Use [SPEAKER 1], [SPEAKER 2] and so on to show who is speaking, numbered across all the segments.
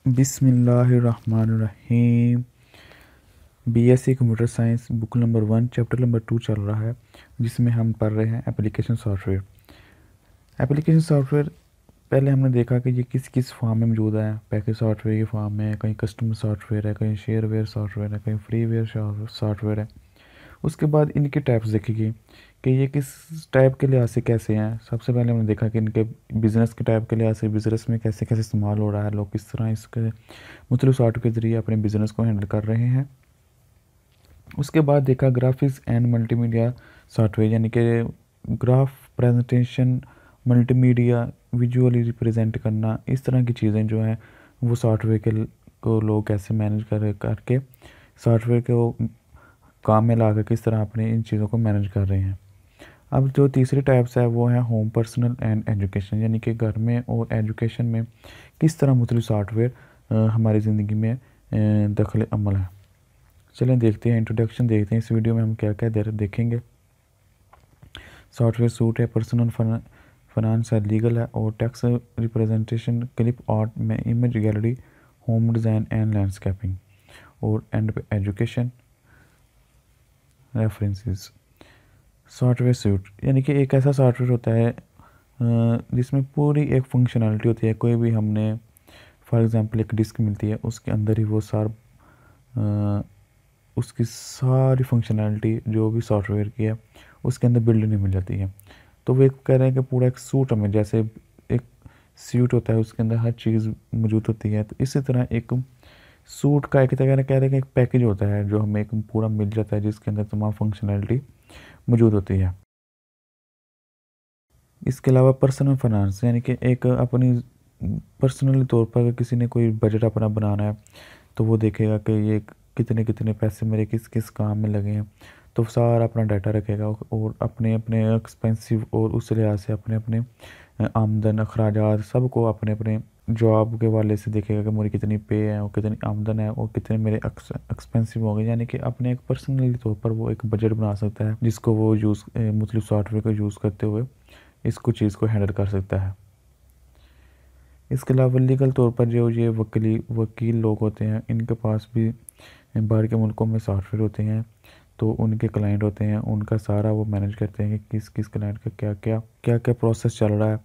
[SPEAKER 1] बिस्मिल्लाहिर्रहमानिर्रहीम। BSc computer science book number 1 chapter number 2 चल रहा है, जिसमें हम पढ़ रहे हैं एप्लीकेशन सॉफ्टवेयर। एप्लीकेशन सॉफ्टवेयर पहले हमने देखा कि ये किस किस फॉर्म में मौजूद है। पैकेज सॉफ्टवेयर की फॉर्म में, कहीं कस्टमर सॉफ्टवेयर है, कहीं शेयरवेयर सॉफ्टवेयर है, कहीं फ्रीवेयर सॉफ्टवेयर है। उसके बाद इनके टाइप्स देखेंगे कि ये किस टाइप के लिहाज से कैसे हैं। सबसे पहले हमने देखा कि इनके बिज़नेस के टाइप के लिहाज से बिज़नेस में कैसे कैसे इस्तेमाल हो रहा है, लोग किस तरह इसके मुख्तलिफ सॉफ्टवेयर के ज़रिए अपने बिज़नेस को हैंडल कर रहे हैं। उसके बाद देखा ग्राफिक्स एंड मल्टीमीडिया सॉफ्टवेयर, यानी कि graph presentation, multimedia, visually represent करना, इस तरह की चीज़ें जो हैं वो सॉफ्टवेयर के को लोग कैसे मैनेज करके सॉफ्टवेयर को काम में लाकर किस तरह अपने इन चीज़ों को मैनेज कर रहे हैं। अब जो तीसरी टाइप्स है वो है होम, पर्सनल एंड एजुकेशन, यानी कि घर में और एजुकेशन में किस तरह मुख्तलिफ सॉफ्टवेयर हमारी ज़िंदगी में दखल अमल है। चलें देखते हैं, इंट्रोडक्शन देखते हैं इस वीडियो में हम क्या क्या देखेंगे। सॉफ्टवेयर सूट है, पर्सनल फाइनेंस है, लीगल है और टैक्स रिप्रेजेंटेशन, क्लिप आर्ट में image gallery, home design and landscaping, और एंड पे एजुकेशन रेफरेंसेस। सॉफ्टवेयर सूट यानी कि एक ऐसा सॉफ्टवेयर होता है जिसमें पूरी एक फंक्शनैलिटी होती है। कोई भी हमने फॉर एग्ज़ाम्पल एक डिस्क मिलती है, उसके अंदर ही वो उसकी सारी फंक्शनैलिटी जो भी सॉफ्टवेयर की है उसके अंदर बिल्ड नहीं मिल जाती है। तो वो एक कह रहे हैं कि पूरा एक सूट हमें, जैसे एक सूट होता है उसके अंदर हर चीज़ मौजूद होती है, तो इसी तरह एक सूट का एक तरह कह रहे हैं कि एक पैकेज होता है जो हमें एक पूरा मिल जाता है, जिसके अंदर तमाम फंक्शनैलिटी मौजूद होती है। इसके अलावा पर्सनल फाइनेंस, यानी कि एक अपनी पर्सनली तौर पर अगर किसी ने कोई बजट अपना बनाना है तो वो देखेगा कि ये कितने कितने पैसे मेरे किस किस काम में लगे हैं, तो सारा अपना डाटा रखेगा और अपने अपने एक्सपेंसिव और उस लिहाज से अपने अपने आमदन अखराजात सबको अपने अपने जॉब के वाले से देखेगा कि मेरी कितनी पे है और कितनी आमदन है और कितने मेरे एक्सपेंसिव हो गए। यानी कि अपने एक पर्सनली तौर पर वो एक बजट बना सकता है, जिसको वो यूज़ मुख्तलिफ सॉफ्टवेयर को यूज़ करते हुए इसको चीज़ को हैंडल कर सकता है। इसके अलावा लीगल तौर पर जो ये वकील लोग होते हैं, इनके पास भी बाहर के मुल्कों में सॉफ्टवेयर होते हैं, तो उनके क्लाइंट होते हैं, उनका सारा वो मैनेज करते हैं कि किस किस क्लाइंट का क्या क्या प्रोसेस चल रहा है।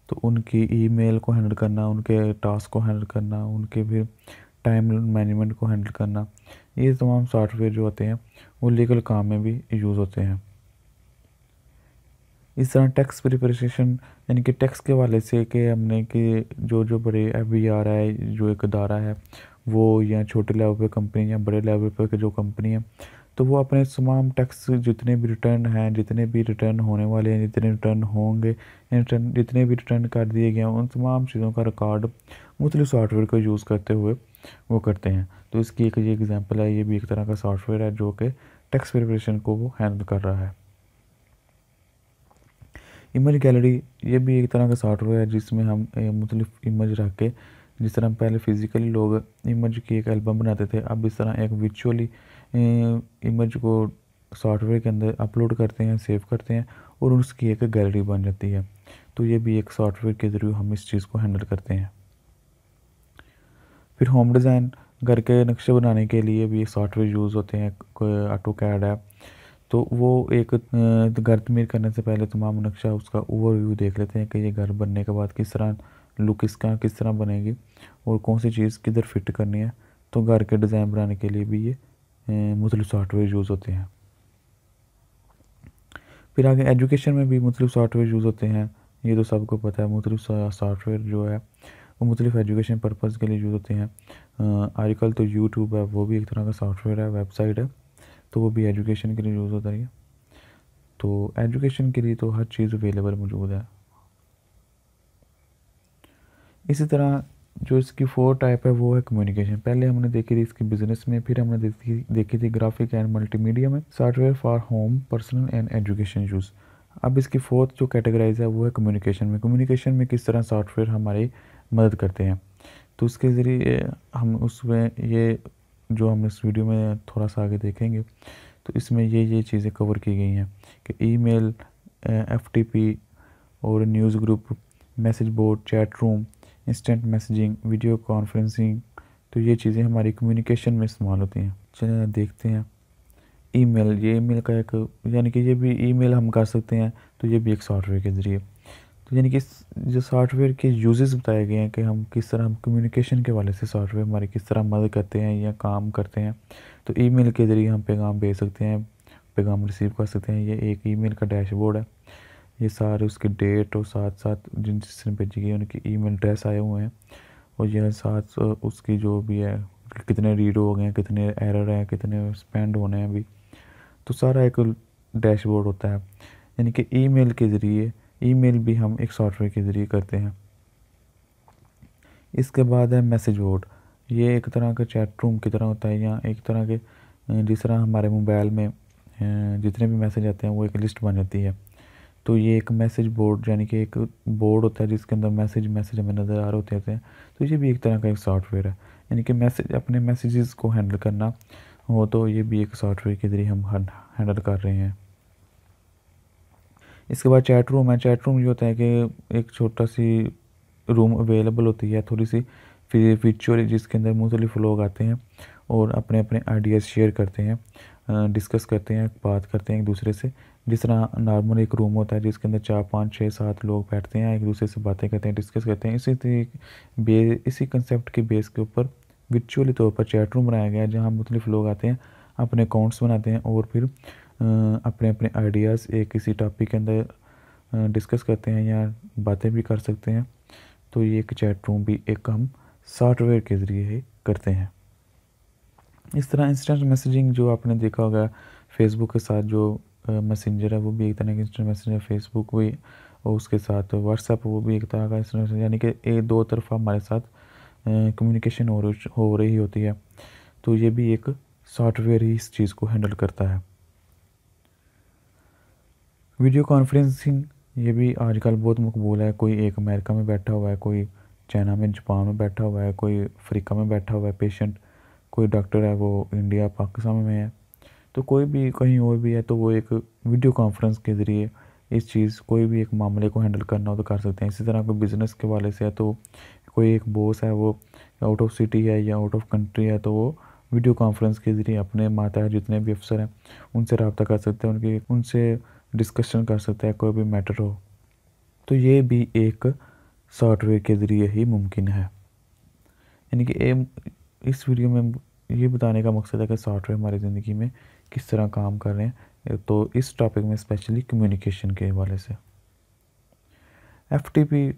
[SPEAKER 1] तो उनकी ईमेल को हैंडल करना, उनके टास्क को हैंडल करना, उनके फिर टाइम मैनेजमेंट को हैंडल करना, ये तमाम सॉफ्टवेयर जो होते हैं वो लीगल काम में भी यूज़ होते हैं। इस तरह टैक्स प्रिपरेशन, यानी कि टैक्स के हवाले से कि हमने कि जो जो बड़े FBR है, जो एक अदारा है वो, या छोटे लेवल पे कंपनी या बड़े लेवल पे जो कंपनी है, तो वो अपने तमाम टैक्स जितने भी रिटर्न हैं, जितने भी रिटर्न होने वाले हैं, जितने रिटर्न होंगे, रिटर्न जितने भी रिटर्न कर दिए गए हैं, उन तमाम चीज़ों का रिकॉर्ड मुख्तलिफ सॉफ्टवेयर को यूज़ करते हुए वो करते हैं। तो इसकी एक ये एग्ज़ाम्पल है, ये भी एक तरह का सॉफ्टवेयर है जो कि टैक्स प्रिपरेशन को वो हैंडल कर रहा है। इमेज गैलरी ये भी एक तरह का सॉफ्टवेयर है जिसमें हम मुख्तलिफ इमेज रख के, जिस तरह पहले फ़िज़िकली लोग इमेज की एक एल्बम बनाते थे, अब इस तरह एक वर्चुअली इमेज को सॉफ्टवेयर के अंदर अपलोड करते हैं, सेव करते हैं और उसकी एक गैलरी बन जाती है। तो ये भी एक सॉफ्टवेयर के ज़रिए हम इस चीज़ को हैंडल करते हैं। फिर होम डिज़ाइन, घर के नक्शे बनाने के लिए भी सॉफ्टवेयर यूज़ होते हैं, कोई ऑटोकैड है, तो वो एक घर तमीर करने से पहले तमाम नक्शा उसका ओवरव्यू देख लेते हैं कि ये घर बनने के बाद किस तरह लुक इसका किस तरह बनेगी और कौन सी चीज़ किधर फिट करनी है। तो घर के डिज़ाइन बनाने के लिए भी ये मुख्तलिफ सॉफ्टवेयर यूज़ होते हैं। फिर आगे एजुकेशन में भी मुख्तलिफ सॉफ्टवेयर यूज़ होते हैं, ये तो सबको पता है। मुख्तलिफ सॉफ्टवेयर जो है वो मुख्तलिफ एजुकेशन पर्पज़ के लिए यूज़ होते हैं। आजकल तो यूट्यूब है, वो भी एक तरह का सॉफ्टवेयर है, वेबसाइट है, तो वो भी एजुकेशन के लिए यूज़ होता है। तो एजुकेशन के लिए तो हर चीज़ अवेलेबल मौजूद है। इसी तरह जो इसकी 4 टाइप है वो है कम्युनिकेशन। पहले हमने देखी थी इसकी बिज़नेस में, फिर हमने देखी थी ग्राफिक एंड मल्टीमीडिया में, software for home, personal and education use. अब इसकी 4th जो कैटेगराइज है वो है कम्युनिकेशन में। कम्युनिकेशन में किस तरह सॉफ्टवेयर हमारी मदद करते हैं, तो उसके ज़रिए हम उसमें ये जो हम इस वीडियो में थोड़ा सा आगे देखेंगे, तो इसमें ये चीज़ें कवर की गई हैं कि ईमेल, FTP और news group, message board, chat room, instant messaging, video conferencing. तो ये चीज़ें हमारी कम्युनिकेशन में इस्तेमाल होती हैं। चलिए देखते हैं ईमेल। ये ईमेल का एक यानी कि ये भी ईमेल हम कर सकते हैं, तो ये भी एक सॉफ्टवेयर के ज़रिए। तो यानी कि जो सॉफ्टवेयर के यूजेस बताए गए हैं कि हम किस तरह हम कम्युनिकेशन के वाले से सॉफ्टवेयर हमारी किस तरह मदद करते हैं या काम करते हैं। तो ईमेल के ज़रिए हम पैगाम भेज सकते हैं, पैगाम रिसीव कर सकते हैं। ये एक ईमेल का डैशबोर्ड है। ये सारे उसकी डेट और साथ साथ जिनसे भेजी गई उनकी ईमेल एड्रेस आए हुए हैं, और यह साथ उसकी जो भी है कितने रीड हो गए हैं, कितने एरर हैं, कितने स्पेंड होने हैं अभी। तो सारा एक डैशबोर्ड होता है। यानी कि ईमेल के ज़रिए, ईमेल भी हम एक सॉफ्टवेयर के ज़रिए करते हैं। इसके बाद है मैसेज बोर्ड। ये एक तरह का चैट रूम की तरह होता है, या एक तरह के जिस तरह हमारे मोबाइल में जितने भी मैसेज आते हैं वो एक लिस्ट बन जाती है। तो ये एक मैसेज बोर्ड यानी कि एक बोर्ड होता है जिसके अंदर मैसेज हमें नज़र आ रहे होते हैं। तो ये भी एक तरह का एक सॉफ्टवेयर है। यानी कि अपने मैसेजेस को हैंडल करना हो तो ये भी एक सॉफ्टवेयर के ज़रिए हम हैंडल कर रहे हैं। इसके बाद चैट रूम है। चैट रूम ये होता है कि एक छोटा सी रूम अवेलेबल होती है, थोड़ी सी वर्चुअली, जिसके अंदर मुख्तलिफ लोग आते हैं और अपने अपने आइडियाज़ शेयर करते हैं, डिस्कस करते हैं, बात करते हैं एक दूसरे से। जिस तरह नॉर्मल एक रूम होता है जिसके अंदर 4 5 6 7 लोग बैठते हैं, एक दूसरे से बातें करते हैं, डिस्कस करते हैं। इसी कंसेप्ट के बेस के ऊपर वर्चुअली तौर पर चैट रूम बनाया गया है, जहाँ मुख्तलिफ लोग आते हैं, अपने अकाउंट्स बनाते हैं और फिर अपने अपने आइडियाज़ एक किसी टॉपिक के अंदर डिस्कस करते हैं या बातें भी कर सकते हैं। तो ये एक चैट रूम भी एक हम सॉफ्टवेयर के ज़रिए ही करते हैं। इस तरह इंस्टेंट मैसेजिंग जो आपने देखा होगा फेसबुक के साथ जो मैसेंजर है वो भी एक तरह का इंस्टेंट मैसेंजर, फेसबुक भी, और उसके साथ व्हाट्सएप वो भी एक तरह का इंस्टेंट मैसेंजर, यानी कि एक दो तरफा हमारे साथ कम्युनिकेशन हो रही होती है। तो ये भी एक सॉफ्टवेयर ही इस चीज़ को हैंडल करता है। वीडियो कॉन्फ्रेंसिंग ये भी आजकल बहुत मकबूल है। कोई एक अमेरिका में बैठा हुआ है, कोई चाइना में, जापान में बैठा हुआ है, कोई अफ्रीका में बैठा हुआ है पेशेंट, कोई डॉक्टर है वो इंडिया पाकिस्तान में है, तो कोई भी कहीं और भी है, तो वो एक वीडियो कॉन्फ्रेंस के ज़रिए इस चीज़ कोई भी एक मामले को हैंडल करना हो तो कर सकते हैं। इसी तरह कोई बिज़नेस के वाले से है तो कोई एक बॉस है वो आउट ऑफ सिटी है या आउट ऑफ कंट्री है, तो वो वीडियो कॉन्फ्रेंस के ज़रिए अपने माता जितने भी अफसर हैं उनसे रब्ता कर सकते हैं, उनसे डिस्कशन कर सकते हैं कोई भी मैटर हो। तो ये भी एक सॉफ्टवेयर के ज़रिए ही मुमकिन है। यानी कि इस वीडियो में ये बताने का मकसद है कि सॉफ्टवेयर हमारी ज़िंदगी में किस तरह काम कर रहे हैं, तो इस टॉपिक में स्पेशली कम्युनिकेशन के हवाले से। FTP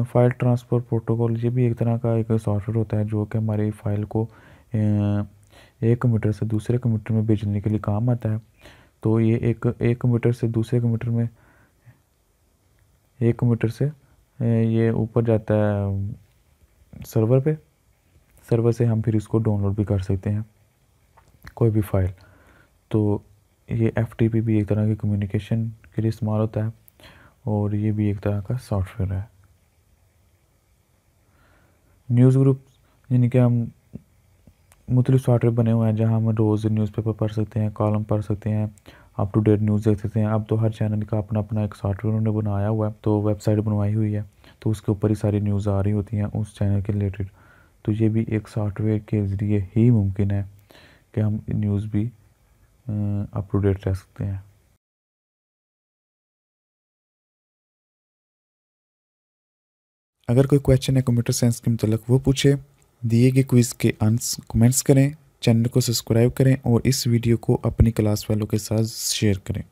[SPEAKER 1] फाइल ट्रांसफ़र प्रोटोकॉल ये भी एक तरह का एक सॉफ्टवेयर होता है जो कि हमारी फ़ाइल को एक कंप्यूटर से दूसरे कंप्यूटर में भेजने के लिए काम आता है। तो ये एक कंप्यूटर से दूसरे कंप्यूटर में, एक कंप्यूटर से ये ऊपर जाता है सर्वर पे, सर्वर से हम फिर इसको डाउनलोड भी कर सकते हैं कोई भी फाइल। तो ये FTP भी एक तरह की कम्युनिकेशन के लिए इस्तेमाल होता है और ये भी एक तरह का सॉफ्टवेयर है। न्यूज़ ग्रुप यानी कि हम मुख्तलिफ सॉफ्टवेयर बने हुए हैं जहाँ हम रोज़ न्यूज़पेपर पढ़ सकते हैं, कॉलम पढ़ सकते हैं, अप टू डेट न्यूज़ देख सकते हैं। अब तो हर चैनल का अपना अपना एक सॉफ्टवेयर उन्होंने बनाया हुआ है, तो वेबसाइट बनवाई हुई है, तो उसके ऊपर ही सारी न्यूज़ आ रही होती हैं उस चैनल के रिलेटेड। तो ये भी एक सॉफ्टवेयर के ज़रिए ही मुमकिन है कि हम न्यूज़ भी अप टू डेट रह सकते हैं। अगर कोई क्वेश्चन है कंप्यूटर साइंस के मतलब वो पूछे, दिए गए क्विज़ के आंसर कमेंट्स करें, चैनल को सब्सक्राइब करें और इस वीडियो को अपनी क्लास वालों के साथ शेयर करें।